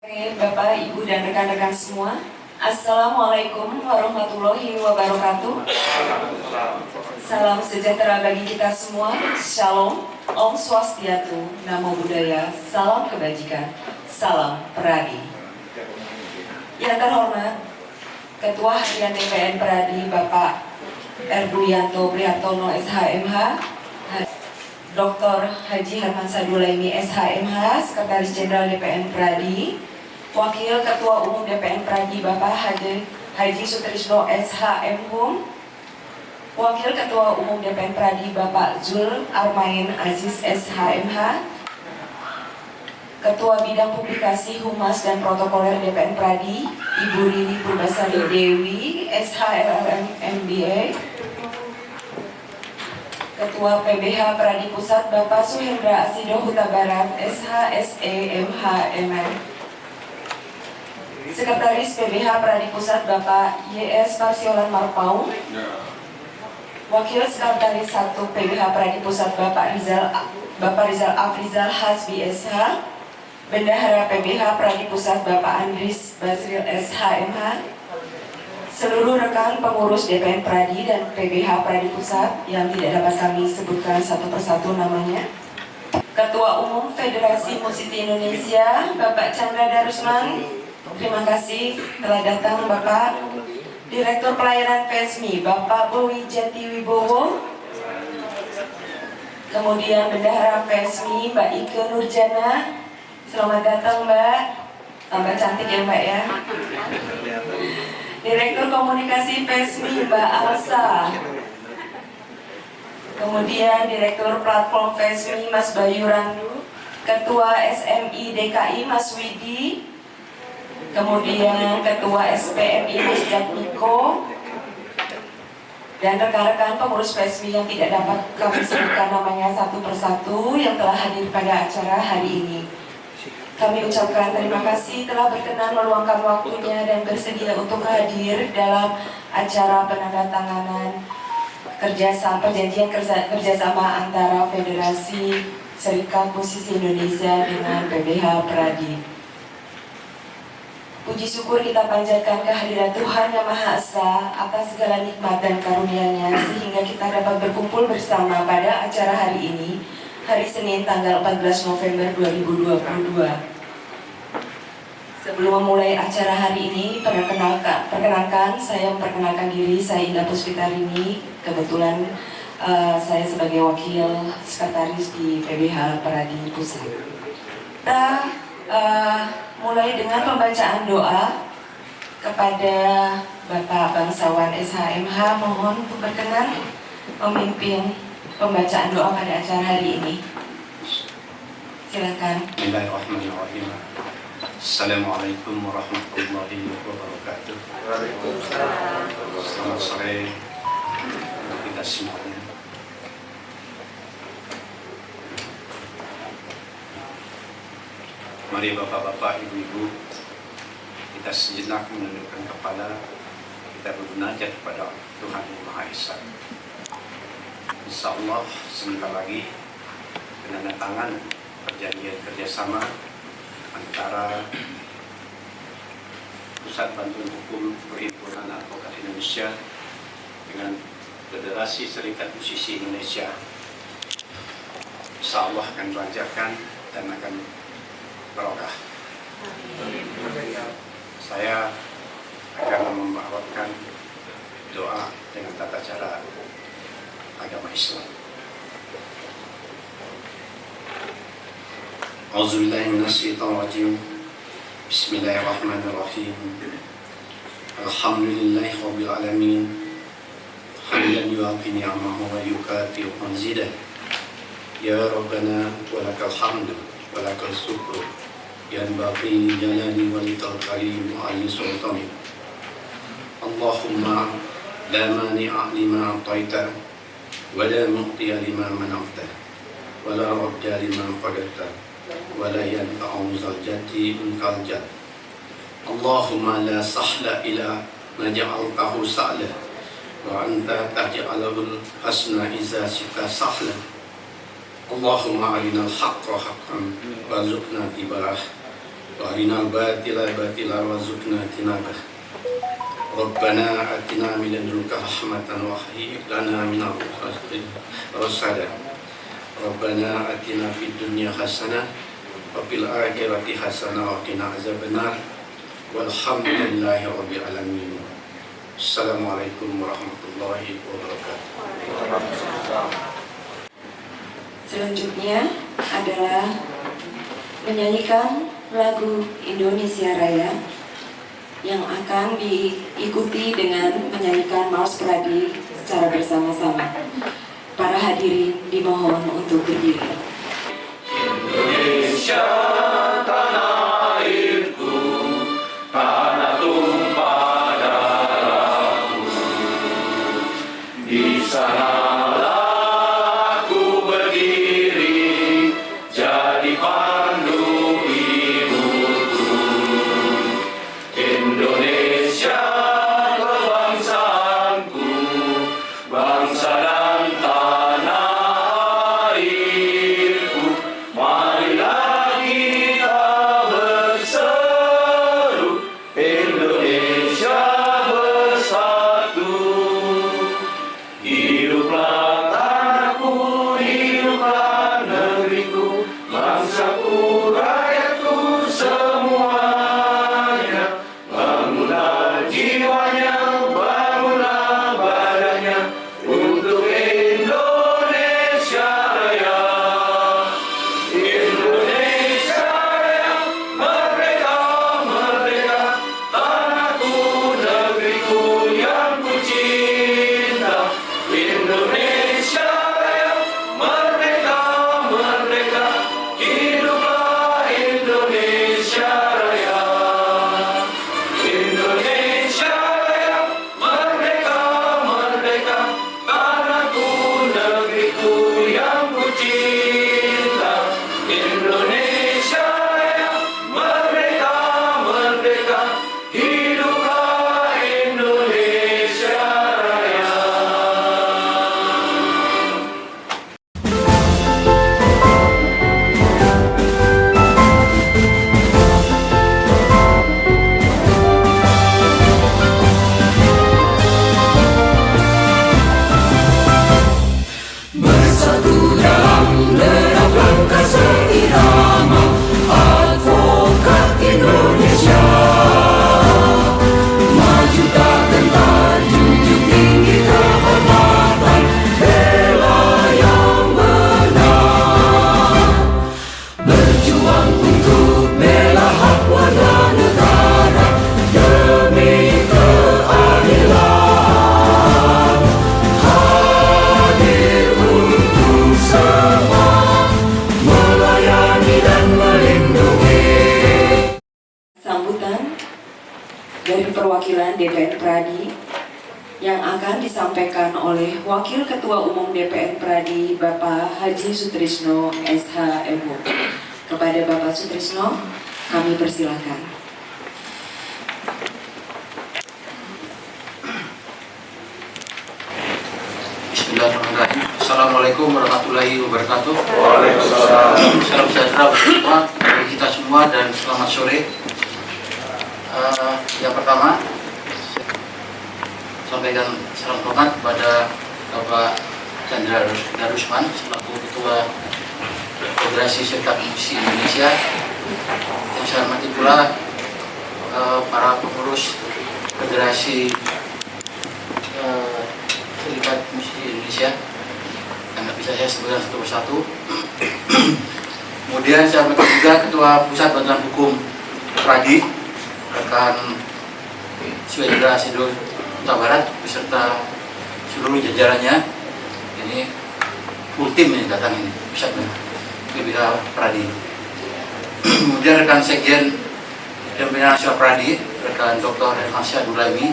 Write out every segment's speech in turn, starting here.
Oke, Bapak, Ibu, dan rekan-rekan semua, Assalamualaikum warahmatullahi wabarakatuh. Salam sejahtera bagi kita semua. Shalom, Om Swastiastu, Namo Buddhaya, salam kebajikan, salam Peradi. Yang terhormat, Ketua Harian DPN Peradi Bapak Erbuyanto Prihartono SHMH, Dr. Haji Herman Sadulaimi SHMH, Sekretaris Jenderal DPN Peradi, Wakil Ketua Umum DPN Peradi Bapak Haji Sutrisno SHMHum, Wakil Ketua Umum DPN Peradi Bapak Zul Armain Aziz SHMH, Ketua Bidang Publikasi Humas dan Protokoler DPN Peradi Ibu Riri Purbasari Dewi SHLLM MBA, Ketua PBH Peradi Pusat Bapak Suhendra Asido Huta Barat SHSE MHMM, Sekretaris PBH Peradi Pusat Bapak YS Marsiolan Marpaung, Wakil Sekretaris 1 PBH Peradi Pusat Bapak Rizal Afrizal Hasbi SH, Bendahara PBH Peradi Pusat Bapak Andris Basril SHMH, seluruh rekan pengurus DPN Peradi dan PBH Peradi Pusat yang tidak dapat kami sebutkan satu persatu namanya, Ketua Umum Federasi Musisi Indonesia Bapak Chandra Darusman, terima kasih telah datang Bapak. Direktur Pelayanan FESMI Bapak Bowi Jatiwibowo, kemudian Bendahara FESMI Mbak Ike Nurjana, selamat datang Mbak, tambah cantik ya Mbak ya. Direktur Komunikasi FESMI Mbak Alsa, kemudian Direktur Platform FESMI Mas Bayu Randu, Ketua SMI DKI Mas Widi, kemudian Ketua SPMI Mas Jatmiko, dan rekan-rekan pengurus FESMI yang tidak dapat kami sebutkan namanya satu persatu yang telah hadir pada acara hari ini. Kami ucapkan terima kasih telah berkenan meluangkan waktunya dan bersedia untuk hadir dalam acara penandatanganan perjanjian kerjasama antara Federasi Serikat Musisi Indonesia dengan PBH Peradi. Puji syukur kita panjatkan kehadiran Tuhan Yang Maha Esa atas segala nikmat dan karunia-Nya sehingga kita dapat berkumpul bersama pada acara hari ini, hari Senin tanggal 14 November 2022. Sebelum memulai acara hari ini, perkenalkan saya memperkenalkan diri, saya Indah Puspitarini. Kebetulan saya sebagai wakil sekretaris di PBH Peradi Pusat. Kita mulai dengan pembacaan doa kepada Bapak Bangsawan SHMH. Mohon untuk berkenan memimpin pembacaan doa pada acara hari ini. Silakan. Bismillahirrahmanirrahim. Assalamualaikum warahmatullahi wabarakatuh. Selamat sore untuk kita semuanya. Mari bapak-bapak, ibu-ibu, kita sejenak menundukkan kepala, kita bermunajat kepada Tuhan Yang Maha Esa. Insyaallah sebentar lagi penandatangan perjanjian kerjasama antara Pusat Bantuan Hukum Perhimpunan Advokat Indonesia dengan Federasi Serikat Musisi Indonesia insyaallah akan dilancarkan dan akan barokah. Saya akan membawakan doa dengan tata cara agama Islam. A'udzubillahi minasyaitonirrajim. Bismillahirrahmanirrahim. Alhamdulillahi rabbil alamin. Hamdan yuwafi ni'amahu wa yukafi mazidah. Ya Rabbana walakal hamdu walakal syukru yanbaghi jalali walikal karim wa ali sultani. Allahumma la mani'a lima a'taita wa la mu'tiya lima mana'ta wa la radda lima qadata wa la yanfa'u zal jaddi minkal jadd. Allahumma la sahla ila ma ja'altahu sahla wa anta taj'alul hasna iza syi'ta sahla. Allahumma arinal haqqa haqqan warzuqna ittiba'ah وأرنا الباطل باطلا وارزقنا اجتنابه ربنا آتنا من لدنك رحمة وهيئ لنا من أمرنا رشدا ربنا آتنا في الدنيا حسنة وفي الآخرة حسنة وقنا عذاب النار والحمد لله رب العالمين. Assalamualaikum warahmatullahi wabarakatuh. Selanjutnya adalah menyanyikan lagu Indonesia Raya yang akan diikuti dengan menyanyikan Mars Pradi secara bersama-sama. Para hadirin dimohon untuk berdiri. Indonesia tanah airku, tanah tumpah darahku. Di sanalah aku berdiri, jadi pandu ibuku. Indonesia kebangsaanku, bangsa dan tanah airku. Marilah kita berseru, Indonesia bersatu. Hiduplah tanahku, hiduplah negeriku, bangsaku, rakyatku semuanya. Bangunlah jiwanya, bangunlah badannya untuk Indonesia Raya. Indonesia Raya, merdeka, merdeka, tanahku, negeriku yang ku cinta. Indonesia Raya, merdeka, merdeka, hiduplah Indonesia Raya. Indonesia Raya, merdeka, merdeka, tanahku, negeriku yang ku cinta. Indonesia Raya, merdeka, merdeka, hiduplah Indonesia Raya. Bersatu dalam derap langkah seirama, advokat Indonesia. Maju tak gentar, junjung tinggi kehormatan, bela yang benar. Berjuang untuk bela hak warga negara, demi keadilan. Hadir untuk semua, melayani dan melindungi. Sambutan dari perwakilan DPN Pradi yang akan disampaikan oleh Wakil Ketua Umum DPN Pradi Bapak Haji Sutrisno SH.MU. Kepada Bapak Sutrisno, kami persilakan. Bismillahirrahmanirrahim. Assalamualaikum warahmatullahi wabarakatuh. Waalaikumsalam. Salam sejahtera bersama bagi kita semua dan selamat sore. Yang pertama, sampaikan salam hormat kepada Bapak Chandra Darusman selaku Ketua Federasi Serikat Musisi Indonesia. Yang saya hormati pula para pengurus Federasi Serikat Musisi Indonesia yang tidak bisa saya sebutkan satu persatu. Kemudian saya hormati juga Ketua Pusat Bantuan Hukum Pradi, rekan Swedra Sidul Kota Barat beserta seluruh jajarannya. Ini full tim ini datang ini pusatnya PBH Pradi. Kemudian rekan Sekjen dan Pembinaan Nasional Pradi, rekan Dr. Hermansyah Dulaimi,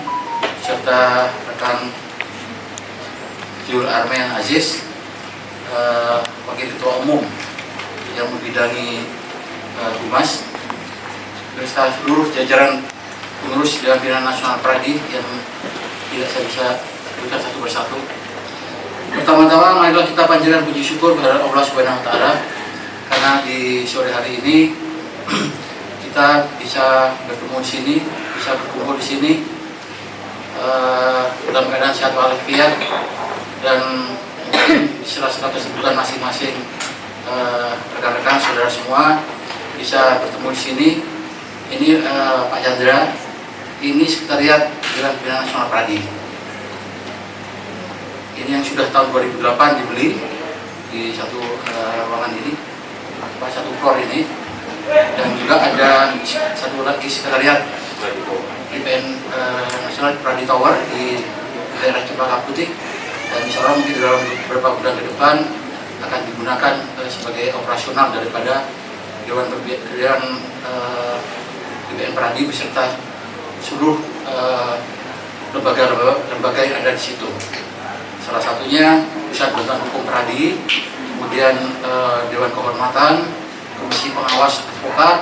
serta rekan Jul Armen Aziz, Wakil Ketua Umum yang membidangi Humas, beserta seluruh jajaran pengurus Dewan Pembinaan Nasional Pradi yang tidak saya bisa sebutkan satu persatu. Pertama-tama marilah kita panjatkan puji syukur kepada Allah Subhanahu wa taala karena di sore hari ini kita bisa bertemu di sini, bisa berkumpul di sini dalam keadaan sehat walafiat, dan di sela-sela kesibukan masing-masing rekan-rekan saudara semua bisa bertemu di sini. Ini Pak Chandra, ini sekretariat Dewan Pembinaan Nasional Pradi. Ini yang sudah tahun 2008 dibeli di satu ruangan ini, satu floor ini, dan juga ada satu lagi sekretariat IPN Nasional Pradi Tower di daerah Cempaka Putih, dan insya Allah mungkin dalam beberapa bulan ke depan akan digunakan sebagai operasional daripada Dewan IPN Pradi beserta seluruh lembaga yang ada di situ. Salah satunya Pusat Bantuan Hukum Pradi, kemudian Dewan Kehormatan, Komisi Pengawas Advokat,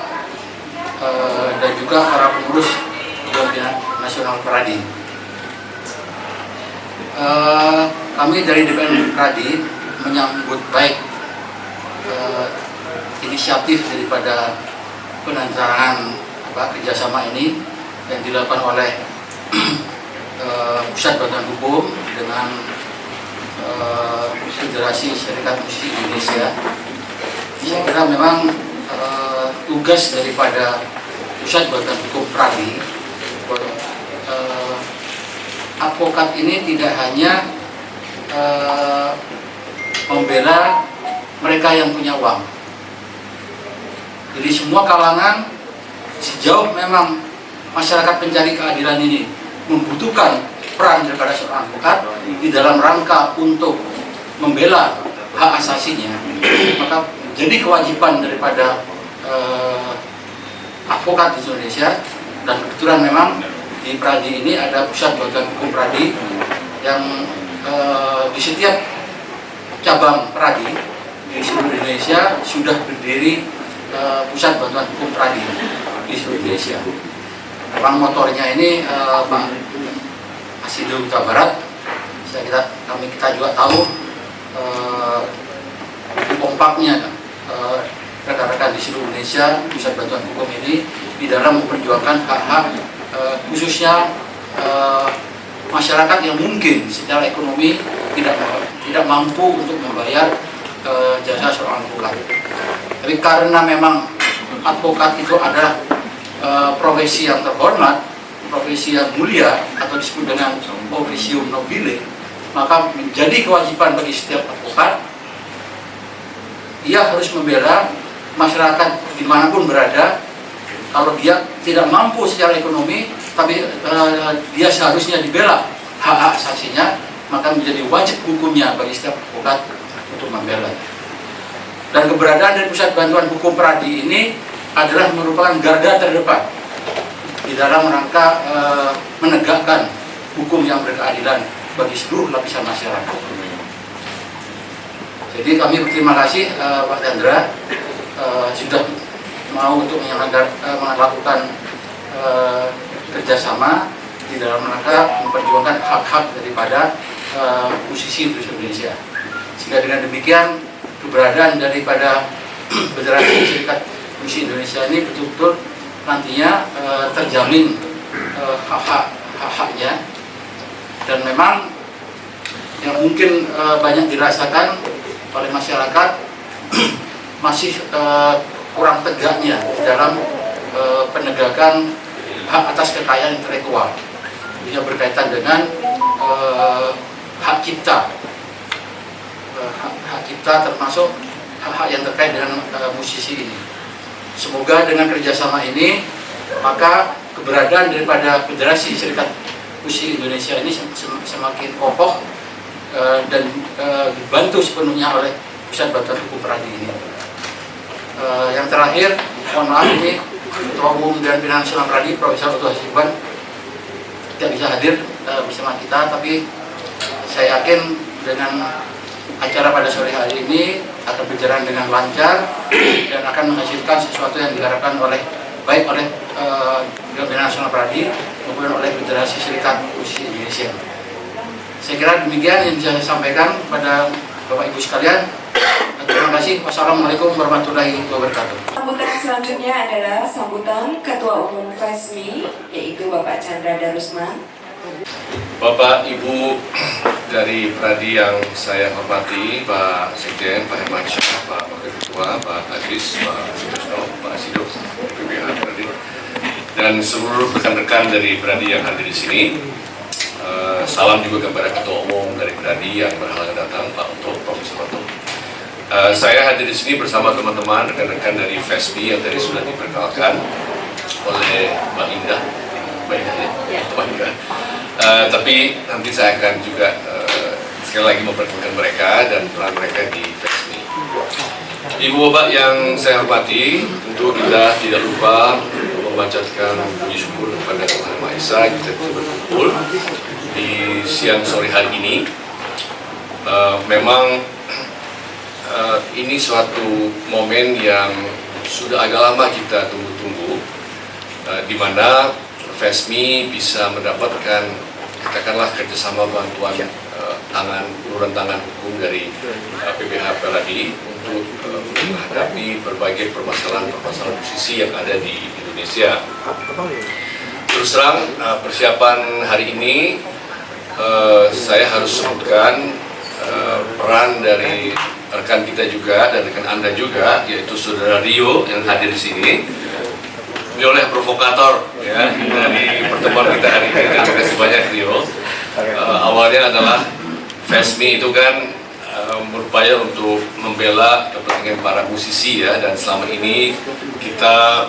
dan juga para pengurus Dewan Pembinaan Nasional Pradi. Kami dari DPN Pradi menyambut baik inisiatif daripada penandatanganan kerjasama ini yang dilakukan oleh Pusat Bantuan Hukum dengan Federasi Serikat Musisi Indonesia. Saya kira memang tugas daripada Pusat Bantuan Hukum Pradi, advokat ini tidak hanya membela mereka yang punya uang. Jadi semua kalangan, sejauh memang masyarakat pencari keadilan ini membutuhkan peran daripada seorang advokat di dalam rangka untuk membela hak asasinya, maka menjadi kewajiban daripada advokat di Indonesia. Dan kebetulan memang di Pradi ini ada Pusat Bantuan Hukum Pradi yang di setiap cabang Pradi di seluruh Indonesia sudah berdiri Pusat Bantuan Hukum Pradi di seluruh Indonesia. Memang motornya ini Pak Asido Huta Barat. Kita juga tahu kompaknya rekan-rekan di seluruh Indonesia Pusat Bantuan Hukum ini di dalam memperjuangkan hak-hak khususnya masyarakat yang mungkin secara ekonomi tidak mampu untuk membayar jasa seorang advokat. Tapi karena memang advokat itu adalah profesi yang terhormat, profesi yang mulia, atau disebut dengan officium nobile, maka menjadi kewajiban bagi setiap advokat, ia harus membela masyarakat dimanapun berada. Kalau dia tidak mampu secara ekonomi, tapi dia seharusnya dibela hak asasinya, maka menjadi wajib hukumnya bagi setiap advokat untuk membela. Dan keberadaan dari Pusat Bantuan Hukum Pradi ini adalah merupakan garda terdepan di dalam rangka menegakkan hukum yang berkeadilan bagi seluruh lapisan masyarakat. Jadi kami berterima kasih Pak Chandra sudah mau untuk melakukan kerjasama di dalam rangka memperjuangkan hak-hak daripada musisi Indonesia. Sehingga dengan demikian keberadaan daripada Federasi Serikat Musisi Indonesia ini betul-betul nantinya terjamin hak-haknya. Dan memang yang mungkin banyak dirasakan oleh masyarakat masih kurang tegaknya dalam penegakan hak atas kekayaan intelektual yang berkaitan dengan hak cipta. Hak cipta termasuk hak-hak yang terkait dengan musisi ini. Semoga dengan kerjasama ini, maka keberadaan daripada Federasi Serikat Musisi Indonesia ini semakin kokoh dan dibantu sepenuhnya oleh Pusat Bantuan Hukum Pradi ini. Yang terakhir, mohon maaf ini Ketua Umum Dewan Pembinaan Nasional Pradi, Profesor Oto Hasibuan tidak bisa hadir bersama kita, tapi saya yakin dengan acara pada sore hari ini akan berjalan dengan lancar dan akan menghasilkan sesuatu yang diharapkan baik oleh Dewan Pembinaan Nasional Pradi maupun oleh Federasi Serikat Musisi Indonesia. Saya kira demikian yang bisa saya sampaikan kepada Bapak Ibu sekalian. Terima kasih. Wassalamualaikum warahmatullahi wabarakatuh. selanjutnya adalah sambutan Ketua Umum FESMI, yaitu Bapak Chandra Darusman. Bapak, Ibu dari Pradi yang saya hormati, Pak Sekjen, Pak Hermansyah, Pak Wakil Ketua, Pak Adis, Pak Sudosno, Pak Sido, PBH Pradi, dan seluruh rekan-rekan dari Pradi yang hadir di sini. Salam juga kepada Ketua Umum dari Pradi yang berhalangan datang, Pak Untuk, Profesor Untuk. Saya hadir di sini bersama teman-teman rekan-rekan dari FESMI yang tadi sudah diperkenalkan oleh Mbak Indah. Mbak Indah ya? Mbak Indah. Tapi nanti saya akan juga sekali lagi memperkenalkan mereka dan peran mereka di FESMI. Ibu Bapak yang saya hormati, tentu kita tidak lupa memanjatkan puji syukur kepada Tuhan Maha Esa kita bisa berkumpul di siang sore hari ini. Memang ini suatu momen yang sudah agak lama kita tunggu-tunggu, di mana FESMI bisa mendapatkan katakanlah kerjasama bantuan uluran tangan hukum dari PBH Pradi untuk menghadapi berbagai permasalahan musisi yang ada di Indonesia. Terus terang persiapan hari ini saya harus sebutkan peran dari rekan kita juga dan rekan Anda juga, yaitu Saudara Rio yang hadir di sini. Beliau oleh provokator ya dari pertemuan kita hari ini. Terima kasih banyak Rio. Awalnya adalah FESMI itu kan berupaya untuk membela kepentingan para musisi ya, dan selama ini kita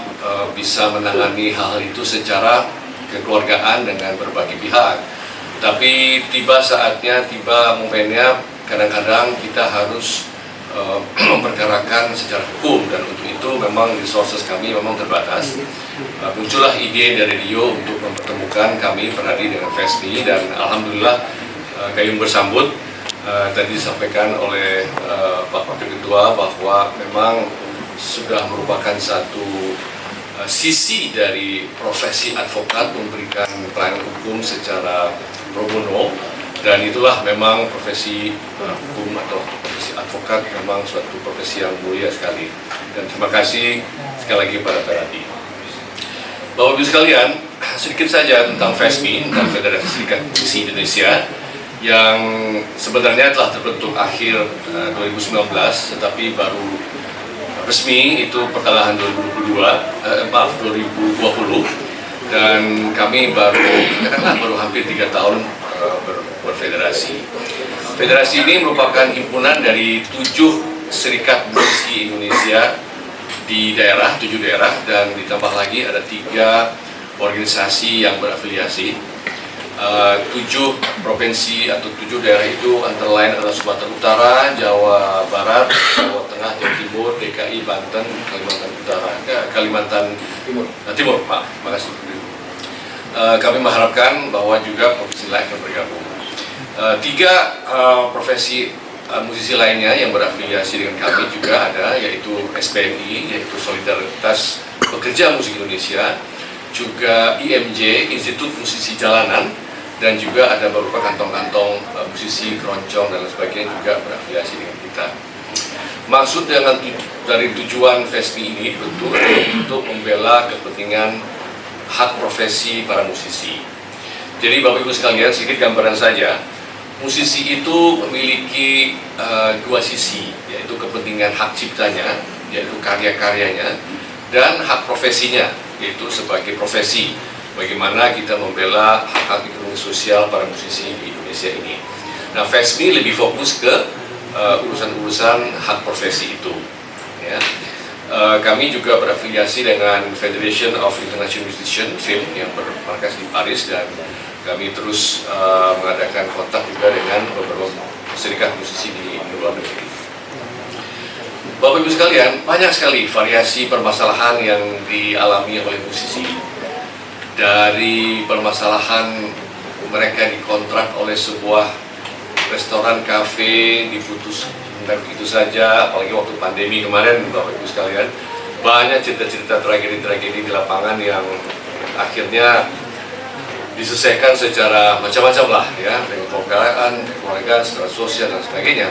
bisa menangani hal itu secara kekeluargaan dengan berbagai pihak. Tapi tiba saatnya, tiba momennya, kadang-kadang kita harus memperkarakan secara hukum, dan untuk itu memang resources kami memang terbatas. Muncullah ide dari Rio untuk mempertemukan kami Pradi dengan FESMI, dan alhamdulillah gayung bersambut. Tadi disampaikan oleh Pak Wakil Ketua bahwa memang sudah merupakan satu sisi dari profesi advokat memberikan pelayanan hukum secara pro bono, dan itulah memang profesi hukum atau profesi advokat memang suatu profesi yang mulia sekali. Dan terima kasih sekali lagi pada Pradi. Bapak Ibu sekalian, sedikit saja tentang FESMI, tentang Federasi Serikat Musisi Indonesia, yang sebenarnya telah terbentuk akhir 2019, tetapi baru resmi itu pertengahan 2020, dan kami baru hampir 3 tahun berfederasi. Federasi ini merupakan himpunan dari 7 serikat musisi Indonesia di daerah, 7 daerah, dan ditambah lagi ada 3 organisasi yang berafiliasi. 7 provinsi atau 7 daerah itu antara lain adalah Sumatera Utara, Jawa Barat, Jawa Tengah, Jawa Timur, DKI, Banten, Kalimantan Utara, Kalimantan Timur. Makasih. Kami mengharapkan bahwa juga provinsi lain akan bergabung. 3 profesi musisi lainnya yang berafiliasi dengan kami juga ada, yaitu SPMI, yaitu Solidaritas Pekerja Musik Indonesia, juga IMJ, Institut Musisi Jalanan, dan juga ada beberapa kantong-kantong musisi, keroncong, dan lain sebagainya juga berafiliasi dengan kita. Maksud dari tujuan FESMI ini tentu untuk membela kepentingan hak profesi para musisi. Jadi Bapak Ibu sekalian, sedikit gambaran saja. Musisi itu memiliki 2 sisi, yaitu kepentingan hak ciptanya, yaitu karya-karyanya, dan hak profesinya, yaitu sebagai profesi. Bagaimana kita membela hak-hak ekonomi sosial para musisi di Indonesia ini. Nah, FESMI lebih fokus ke urusan-urusan hak profesi itu. Ya. Kami juga berafiliasi dengan Federation of International Musicians Film yang bermarkas di Paris, dan kami terus mengadakan kontak juga dengan beberapa serikat musisi di luar negeri. Bapak Ibu sekalian, banyak sekali variasi permasalahan yang dialami oleh musisi. Dari permasalahan mereka dikontrak oleh sebuah restoran, kafe, diputus begitu saja, apalagi waktu pandemi kemarin, Bapak Ibu sekalian, banyak cerita-cerita tragedi-tragedi di lapangan yang akhirnya diselesaikan secara macam-macam lah, ya, dengan keluargaan, secara sosial dan sebagainya.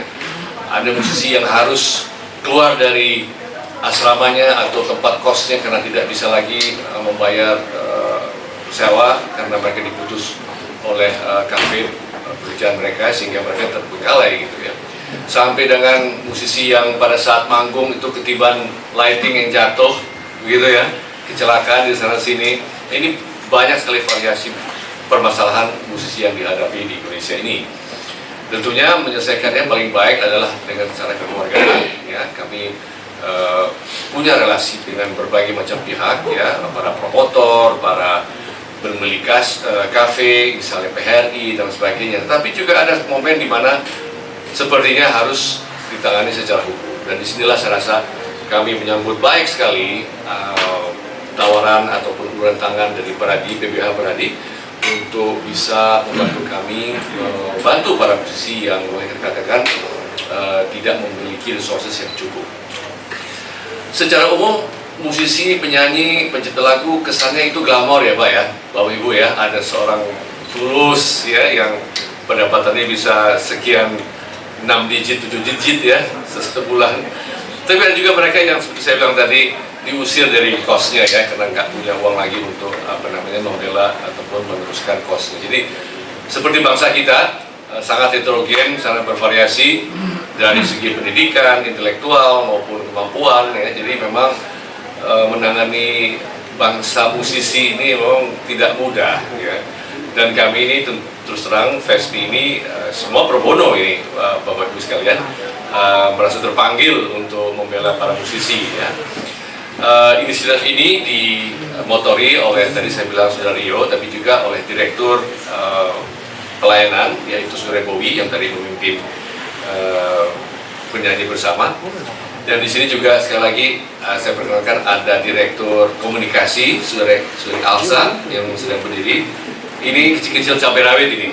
Ada musisi yang harus keluar dari asramanya atau tempat kosnya karena tidak bisa lagi membayar sewa karena mereka diputus oleh kafe pekerjaan mereka sehingga mereka terbengkalai gitu ya. Sampai dengan musisi yang pada saat manggung itu ketiban lighting yang jatuh begitu ya, kecelakaan di sana sini. Ini banyak sekali variasi permasalahan musisi yang dihadapi di Indonesia ini. Tentunya menyelesaikannya paling baik adalah dengan cara kekeluargaan ya. Kami punya relasi dengan berbagai macam pihak ya, para promotor, para pemilik kafe, misalnya PHRI dan sebagainya. Tapi juga ada momen di mana sepertinya harus ditangani secara hukum. Dan disinilah saya rasa kami menyambut baik sekali tawaran ataupun uluran tangan dari Peradi, PBH Peradi untuk bisa membantu kami membantu para musisi yang boleh dikatakan tidak memiliki resources yang cukup. Secara umum musisi, penyanyi, pencipta lagu kesannya itu glamor ya Pak ya, Bapak Ibu ya, ada seorang Tulus ya yang pendapatannya bisa sekian 6 digit, 7 digit ya sebulan. Tapi ada juga mereka yang seperti saya bilang tadi diusir dari kosnya ya karena nggak punya uang lagi untuk membela ataupun meneruskan kosnya. Jadi seperti bangsa kita sangat heterogen, sangat bervariasi dari segi pendidikan, intelektual maupun kemampuan ya. Jadi memang menangani bangsa musisi ini memang tidak mudah ya. Dan kami ini terus terang FESMI ini semua pro bono ini Bapak Ibu sekalian merasa terpanggil untuk membela para musisi ya. Inisiatif ini dimotori oleh tadi saya bilang Saudara Rio, tapi juga oleh Direktur Pelayanan yaitu Saudara Bowie yang tadi memimpin penyanyi bersama. Dan di sini juga sekali lagi saya perkenalkan ada Direktur Komunikasi Saudari Alsa yang sedang berdiri. Ini kecil-kecil cabai rawit ini.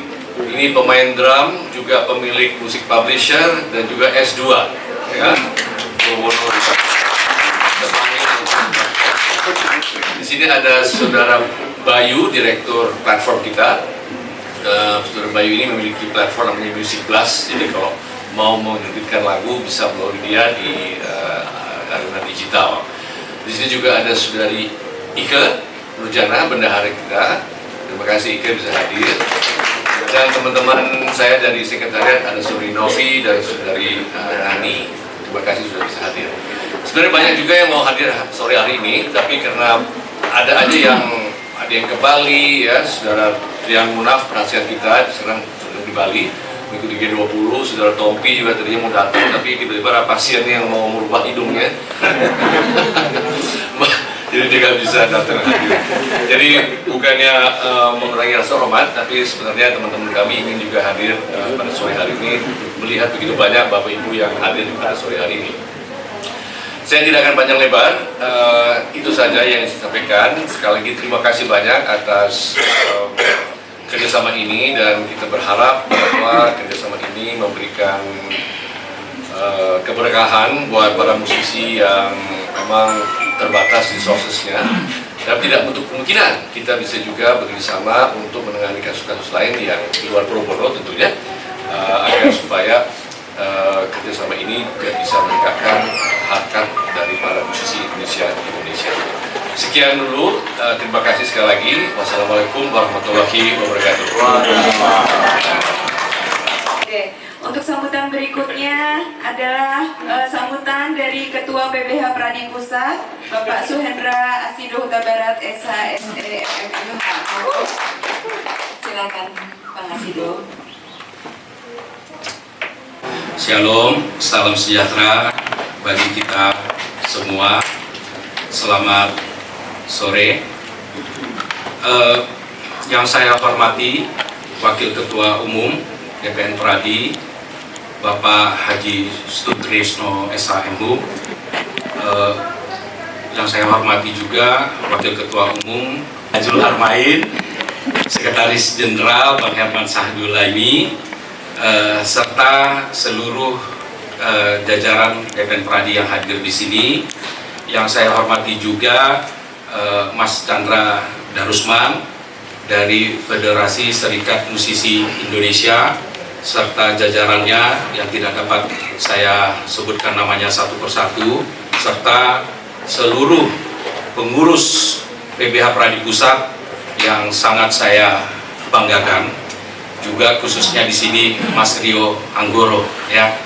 Ini pemain drum, juga pemilik musik publisher dan juga S2 ya. Di sini ada Saudara Bayu, Direktur platform kita. Saudara Bayu ini memiliki platform namanya Music Blast. Jadi kalau mau menerbitkan lagu bisa melalui dia di arena digital. Di sini juga ada Saudari Ike Nurjana, bendahara kita. Terima kasih Ike bisa hadir. Dan teman-teman saya dari sekretariat ada Saudari Novi dan Saudari Nani. Terima kasih sudah bisa hadir. Sebenarnya banyak juga yang mau hadir sore hari ini, tapi karena ada aja yang ke Bali ya, Saudara Trian Munaf penasihat kita sedang di Bali mengikuti G20, Saudara Tompi juga tadinya mau datang tapi tiba-tiba ada pasien yang mau merubah hidungnya. Jadi dia nggak bisa datang hadir. Jadi bukannya mengurangi rasa hormat, tapi sebenarnya teman-teman kami ingin juga hadir pada sore hari ini melihat begitu banyak Bapak Ibu yang hadir pada sore hari ini. Saya tidak akan panjang lebar, itu saja yang saya sampaikan. Sekali lagi terima kasih banyak atas kerjasama ini dan kita berharap bahwa kerjasama ini memberikan keberkahan buat para musisi yang memang terbatas resourcesnya, dan tidak untuk kemungkinan kita bisa juga bekerjasama untuk menangani kasus-kasus lain yang di luar pro bono tentunya agar supaya kerjasama ini juga bisa meningkatkan harkat dari para musisi Indonesia di Indonesia. Sekian dulu, terima kasih sekali lagi. Wassalamualaikum warahmatullahi wabarakatuh. Oke, untuk sambutan berikutnya adalah sambutan dari Ketua PBH Peradi Pusat, Bapak Suhendra Asido Huta Barat SHSEMMH. Silakan, Bang Asido. Shalom, salam sejahtera bagi kita semua. Selamat sore. Yang saya hormati Wakil Ketua Umum DPN Peradi, Bapak Haji Sutrisno SHMH. Yang saya hormati juga Wakil Ketua Umum Azul Armain, Sekretaris Jenderal Bang Herman Sahdulaini, serta seluruh jajaran DPN Peradi yang hadir di sini. Yang saya hormati juga Mas Chandra Darusman dari Federasi Serikat Musisi Indonesia, serta jajarannya yang tidak dapat saya sebutkan namanya satu persatu. serta seluruh pengurus PBH Pradi Pusat yang sangat saya banggakan, juga khususnya di sini Mas Rio Anggoro ya,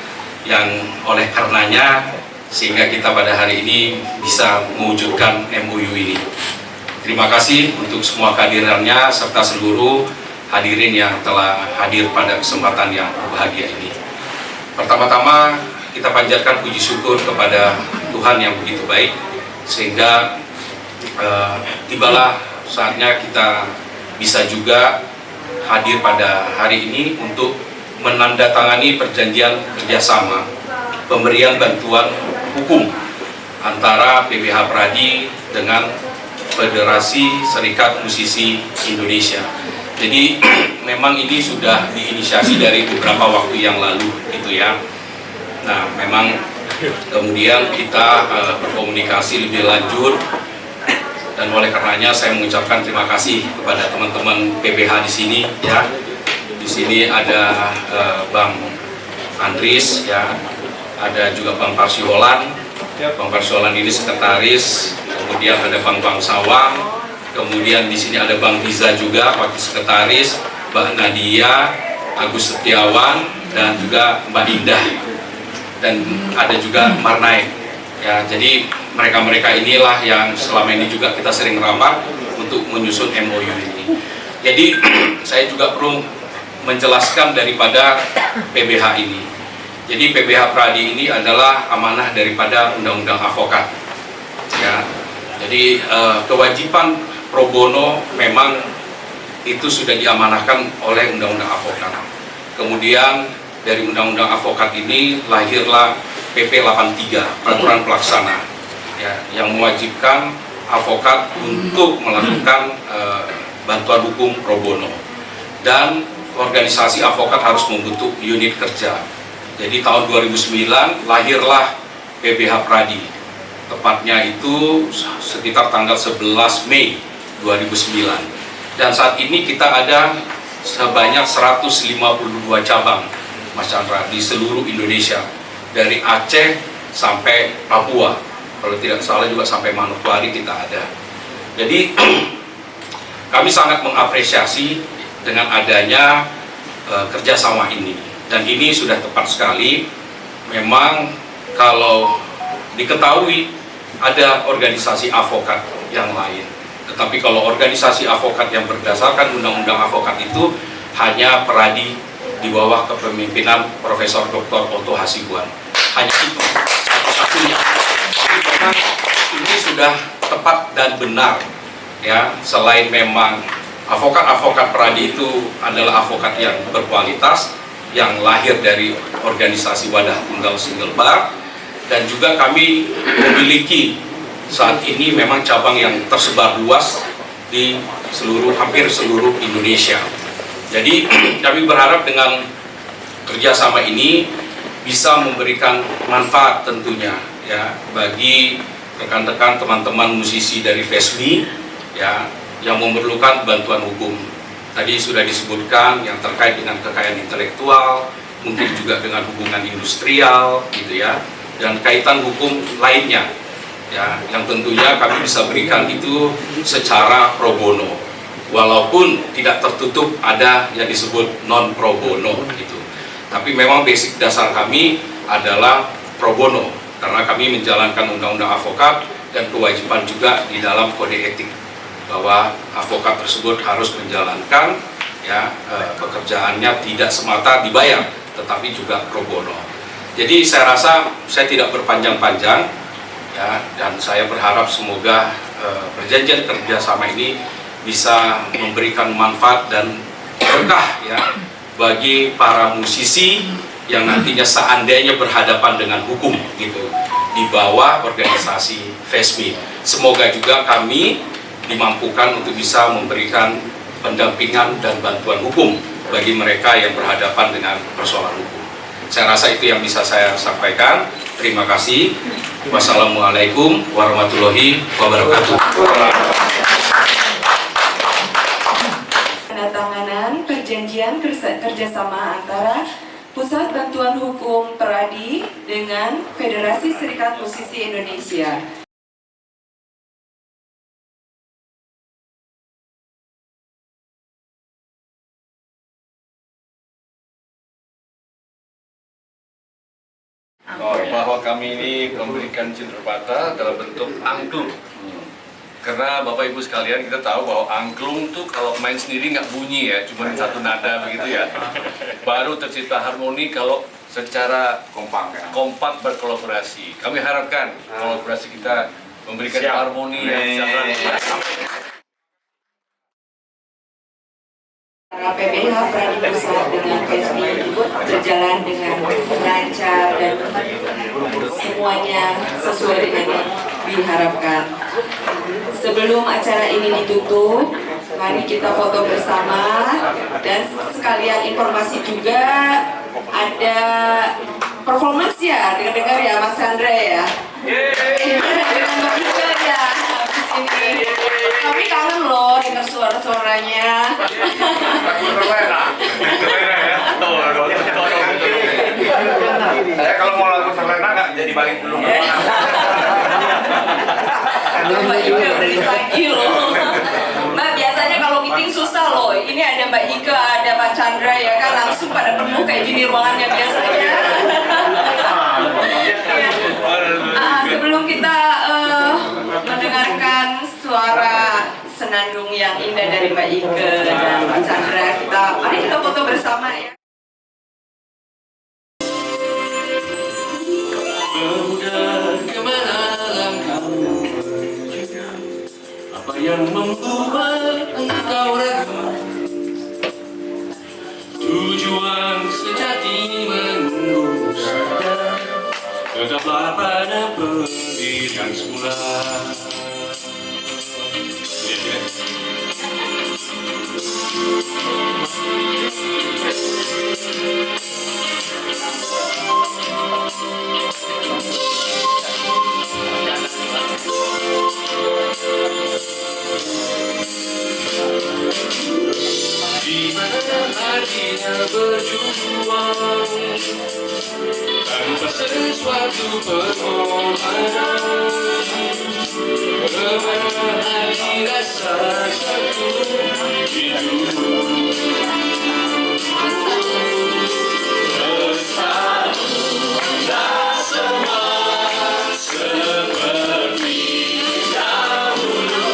yang oleh karenanya sehingga kita pada hari ini bisa mewujudkan MOU ini. Terima kasih untuk semua kehadirannya serta seluruh hadirin yang telah hadir pada kesempatan yang berbahagia ini. Pertama-tama kita panjatkan puji syukur kepada Tuhan yang begitu baik sehingga tibalah saatnya kita bisa juga hadir pada hari ini untuk menandatangani perjanjian kerjasama pemberian bantuan hukum antara PBH Pradi dengan Federasi Serikat Musisi Indonesia. Jadi memang ini sudah diinisiasi dari beberapa waktu yang lalu gitu ya. Nah memang kemudian kita berkomunikasi lebih lanjut dan oleh karenanya saya mengucapkan terima kasih kepada teman-teman PBH di sini ya. Di sini ada Bang Andris ya, ada juga Bang Parsiolan. Bang Parsiolan ini sekretaris, kemudian ada Bang Sawang, kemudian di sini ada Bang Diza juga wakil sekretaris, Mbak Nadia, Agus Setiawan, dan juga Mbak Indah, dan ada juga Marnai. Ya, jadi mereka-mereka inilah yang selama ini juga kita sering rapat untuk menyusun MOU ini. Jadi saya juga perlu menjelaskan daripada PBH ini. Jadi PBH Pradi ini adalah amanah daripada Undang-Undang Advokat. Ya, jadi kewajiban pro bono memang itu sudah diamanahkan oleh Undang-Undang Advokat. Kemudian dari Undang-Undang Advokat ini lahirlah PP 83 Peraturan Pelaksana ya, yang mewajibkan advokat untuk melakukan bantuan hukum pro bono, dan organisasi advokat harus membentuk unit kerja. Jadi tahun 2009 lahirlah PBH Pradi, tepatnya itu sekitar tanggal 11 Mei 2009, dan saat ini kita ada sebanyak 152 cabang Mas Chandra di seluruh Indonesia, dari Aceh sampai Papua, kalau tidak salah juga sampai Manokwari kita ada. Jadi kami sangat mengapresiasi dengan adanya kerjasama ini, dan ini sudah tepat sekali. Memang kalau diketahui ada organisasi advokat yang lain, tetapi kalau organisasi advokat yang berdasarkan Undang-Undang Advokat itu hanya Pradi di bawah kepemimpinan Profesor Dr. Otto Hasibuan. Hanya itu satu-satunya. Jadi memang ini sudah tepat dan benar ya. Selain memang advokat-advokat Pradi itu adalah advokat yang berkualitas, yang lahir dari organisasi wadah tunggal single bar, dan juga kami memiliki saat ini memang cabang yang tersebar luas di hampir seluruh Indonesia. Jadi kami berharap dengan kerjasama ini bisa memberikan manfaat tentunya ya bagi rekan-rekan teman-teman musisi dari FESMI ya, yang memerlukan bantuan hukum. Tadi sudah disebutkan yang terkait dengan kekayaan intelektual, mungkin juga dengan hubungan industrial gitu ya, dan kaitan hukum lainnya ya, yang tentunya kami bisa berikan itu secara pro bono, walaupun tidak tertutup ada yang disebut non pro bono gitu. Tapi memang basic dasar kami adalah pro bono, karena kami menjalankan Undang-Undang Advokat dan kewajiban juga di dalam kode etik bahwa advokat tersebut harus menjalankan ya pekerjaannya tidak semata dibayar, tetapi juga pro bono. Jadi saya rasa saya tidak berpanjang-panjang ya, dan saya berharap semoga perjanjian kerjasama ini bisa memberikan manfaat dan berkah ya bagi para musisi yang nantinya seandainya berhadapan dengan hukum gitu di bawah organisasi FESMI. Semoga juga kami dimampukan untuk bisa memberikan pendampingan dan bantuan hukum bagi mereka yang berhadapan dengan persoalan hukum. Saya rasa itu yang bisa saya sampaikan. Terima kasih. Wassalamualaikum warahmatullahi wabarakatuh. Penandatanganan perjanjian kerjasama antara Pusat Bantuan Hukum pribadi dengan Federasi Serikat Musisi Indonesia. Bahwa kami ini memberikan cenderbata dalam bentuk angklung. Karena Bapak Ibu sekalian, kita tahu bahwa angklung tuh kalau main sendiri nggak bunyi ya, cuma satu nada begitu ya. Baru tercipta harmoni kalau secara kompak berkolaborasi. Kami harapkan kolaborasi kita memberikan harmoni yang sangat. PBH Pradi Pusat dengan FESMI berjalan dengan lancar dan semuanya sesuai dengan yang diharapkan. Sebelum acara ini ditutup, mari kita foto bersama dan sekalian informasi juga ada performance ya, dengar-dengar ya Mas Chandra ya. Dengan Mbak Ika ya, habis ini. Kami kangen loh dengar suara-suaranya. Saya kalau mau lagu terlena nggak jadi balik dulu. Mbak Ika udah ditagih loh. Mbak biasanya kalau meeting susah loh. Ini ada Mbak Ika, ada Pak Chandra ya kan langsung pada penuh kayak gini ruangannya biasanya. Sebelum kita mendengarkan suara senandung yang indah dari Mbak Ika dan Pak Chandra, mari kita foto bersama ya. Pemuda, kemana langkahmu? Apa yang membuat engkau ragu? Tujuan sejati menunggu saja. Tetaplah pada pendirian semula. Di mana artinya berjuang tanpa sesuatu permohonan? Kemana arti rasa satu hidup? Bersama semua seperti dahulu.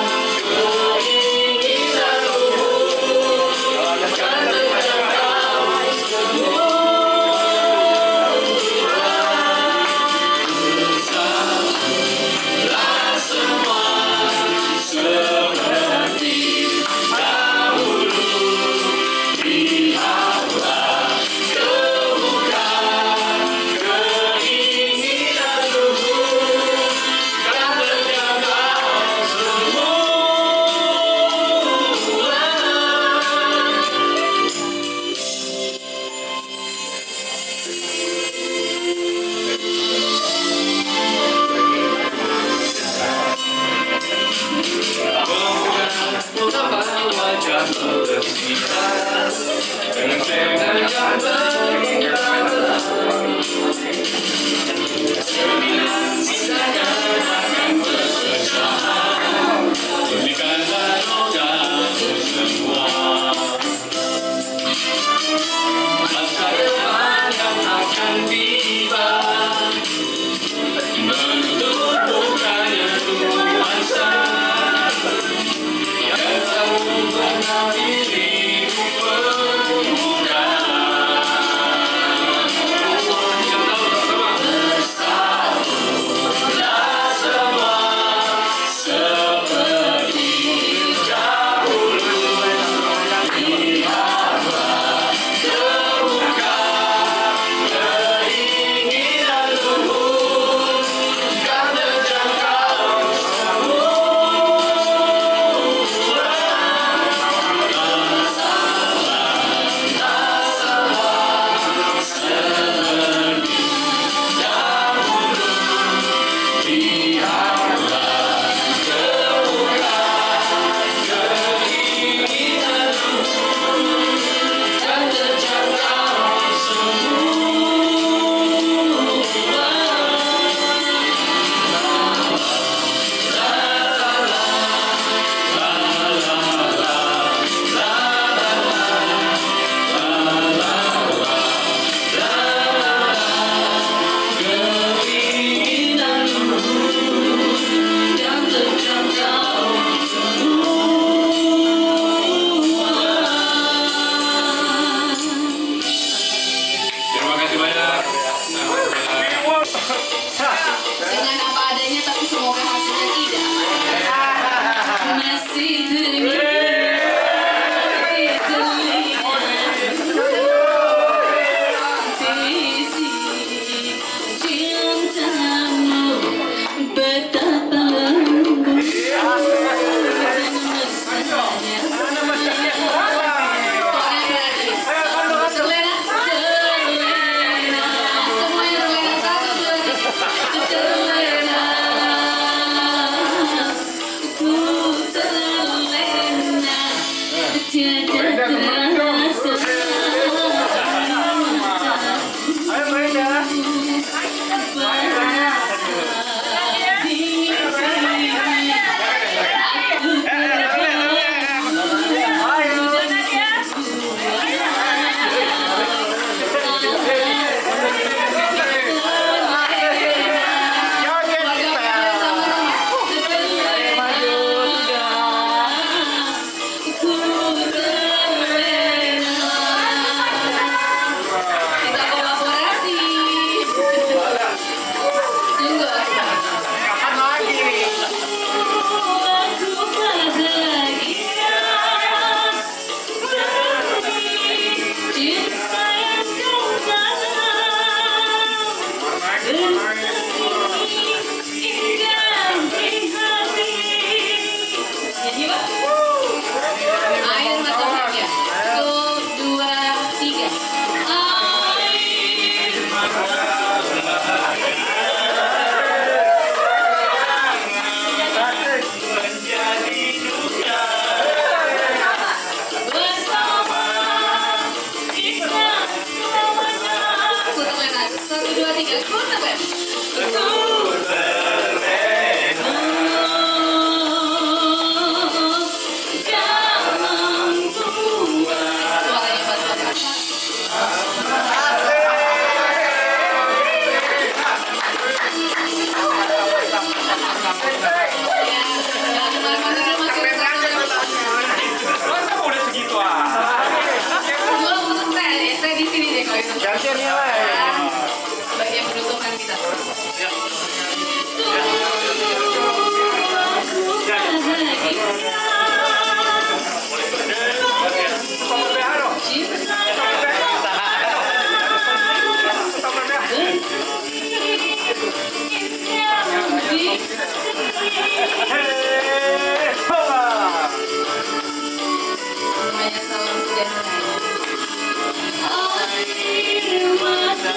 Lihatlah kemuliaan keinginanmu, kan engkau semua bersamalah semua seperti dahulu. Lihatlah kemuliaan keinginanmu, kan engkau semua. Mengapa wajah bersinar dengan pena yang berkilau? Sembilan sisanya akan berpecah. Hentikanlah rodamu semua. Masa depan yang akan tiba menuntut bukannya nuansa yang selalu pernah dirimu pemuda. semuanya salam sejahtera. Air mata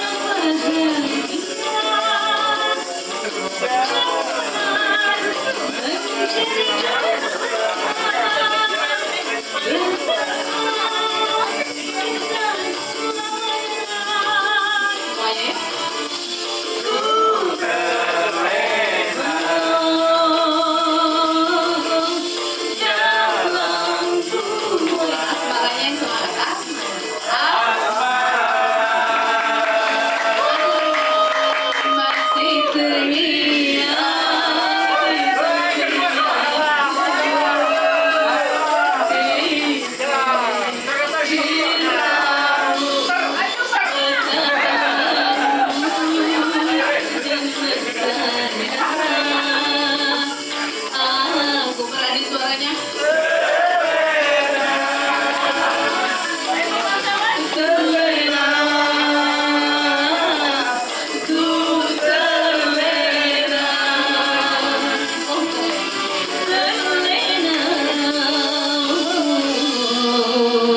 wajah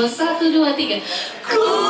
Satu, dua, tiga. Ku